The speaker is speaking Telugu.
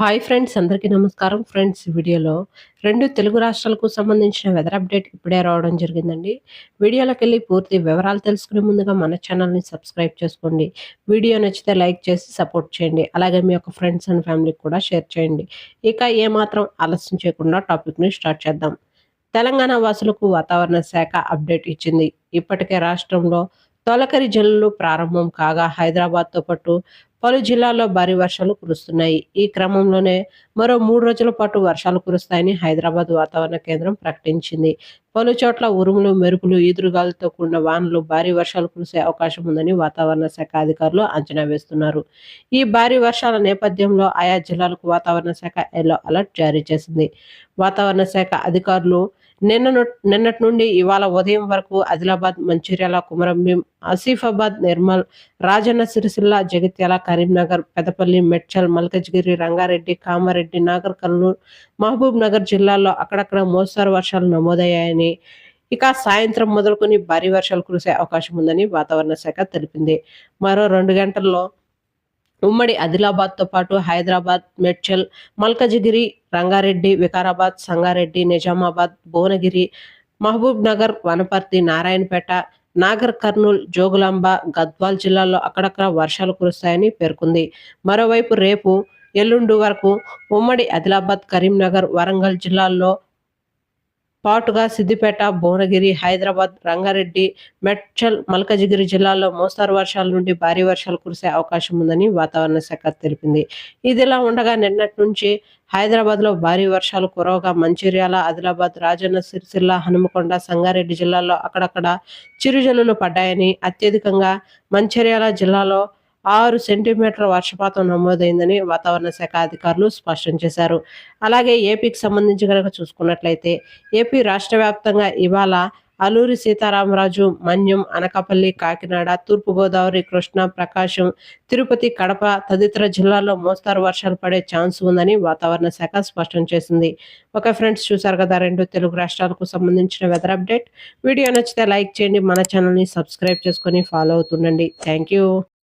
హాయ్ ఫ్రెండ్స్, అందరికీ నమస్కారం. ఫ్రెండ్స్, వీడియోలో 2 తెలుగు రాష్ట్రాలకు సంబంధించిన వెదర్ అప్డేట్ ఇప్పుడే రావడం జరిగిందండి. వీడియోలోకెళ్ళి పూర్తి వివరాలు తెలుసుకునే ముందుగా మన ఛానల్‌ని సబ్స్క్రైబ్ చేసుకోండి. వీడియో నచ్చితే లైక్ చేసి సపోర్ట్ చేయండి. అలాగే మీ యొక్క ఫ్రెండ్స్ అండ్ ఫ్యామిలీకి కూడా షేర్ చేయండి. ఇక ఏమాత్రం ఆలస్యం చేయకుండా టాపిక్‌ని స్టార్ట్ చేద్దాం. తెలంగాణ వాసులకు వాతావరణ శాఖ అప్డేట్ ఇచ్చింది. ఇప్పటికే రాష్ట్రంలో తొలకరి జల్లులు ప్రారంభం కాగా హైదరాబాద్తో పాటు పలు జిల్లాల్లో భారీ వర్షాలు కురుస్తున్నాయి. ఈ క్రమంలోనే మరో 3 రోజుల పాటు వర్షాలు కురుస్తాయని హైదరాబాద్ వాతావరణ కేంద్రం ప్రకటించింది. పలు చోట్ల ఉరుములు, మెరుపులు, ఈదురుగాలులతో కూడిన వానలు, భారీ వర్షాలు కురిసే అవకాశం ఉందని వాతావరణ శాఖ అధికారులు అంచనా వేస్తున్నారు. ఈ భారీ వర్షాల నేపథ్యంలో ఆయా జిల్లాలకు వాతావరణ శాఖ ఎల్లో అలర్ట్ జారీ చేసింది. వాతావరణ శాఖ అధికారులు నిన్నటి నుండి ఇవాళ ఉదయం వరకు ఆదిలాబాద్, మంచిర్యాల, కొమరంభీం, ఆసిఫాబాద్, నిర్మల్, రాజన్న సిరిసిల్ల, జగిత్యాల, కరీంనగర్, పెద్దపల్లి, మేడ్చల్, మల్కజ్గిరి, రంగారెడ్డి, కామారెడ్డి, నాగర్ కర్నూల్, మహబూబ్ నగర్ జిల్లాల్లో అక్కడక్కడ మోస్తరు వర్షాలు నమోదయ్యాయని, ఇక సాయంత్రం మొదలుకొని భారీ వర్షాలు కురిసే అవకాశం ఉందని వాతావరణ శాఖ తెలిపింది. మరో 2 గంటల్లో ఉమ్మడి ఆదిలాబాద్తో పాటు హైదరాబాద్, మేడ్చల్, మల్కజిగిరి, రంగారెడ్డి, వికారాబాద్, సంగారెడ్డి, నిజామాబాద్, భువనగిరి, మహబూబ్ నగర్, వనపర్తి, నారాయణపేట, నాగర్ కర్నూల్, జోగులాంబ, గద్వాల్ జిల్లాల్లో అక్కడక్కడ వర్షాలు కురుస్తాయని పేర్కొంది. మరోవైపు రేపు, ఎల్లుండి వరకు ఉమ్మడి ఆదిలాబాద్, కరీంనగర్, వరంగల్ జిల్లాల్లో పాటుగా సిద్దిపేట, భువనగిరి, హైదరాబాద్, రంగారెడ్డి, మేడ్చల్, మల్కజిగిరి జిల్లాల్లో మోస్తరు వర్షాల నుండి భారీ వర్షాలు కురిసే అవకాశం ఉందని వాతావరణ శాఖ తెలిపింది. ఇదిలా ఉండగా నిన్నటి నుంచి హైదరాబాద్లో భారీ వర్షాలు కురవగా మంచిర్యాల, ఆదిలాబాద్, రాజన్న సిరిసిల్ల, హనుమకొండ, సంగారెడ్డి జిల్లాల్లో అక్కడక్కడ చిరుజల్లులు పడ్డాయని, అత్యధికంగా మంచిర్యాల జిల్లాలో 6 సెంటీమీటర్ల వర్షపాతం నమోదైందని వాతావరణ శాఖ అధికారులు స్పష్టం చేశారు. అలాగే ఏపీకి సంబంధించి కనుక చూసుకున్నట్లయితే ఏపీ రాష్ట్ర వ్యాప్తంగా ఇవాళ అల్లూరి సీతారామరాజు, మన్యం, అనకాపల్లి, కాకినాడ, తూర్పుగోదావరి, కృష్ణా, ప్రకాశం, తిరుపతి, కడప తదితర జిల్లాల్లో మోస్తరు వర్షాలు పడే ఛాన్స్ ఉందని వాతావరణ శాఖ స్పష్టం చేసింది. ఓకే ఫ్రెండ్స్, చూసారు కదా 2 తెలుగు రాష్ట్రాలకు సంబంధించిన వెదర్ అప్డేట్. వీడియో నచ్చితే లైక్ చేయండి, మన ఛానల్ని సబ్స్క్రైబ్ చేసుకొని ఫాలో అవుతుండండి. Thank you.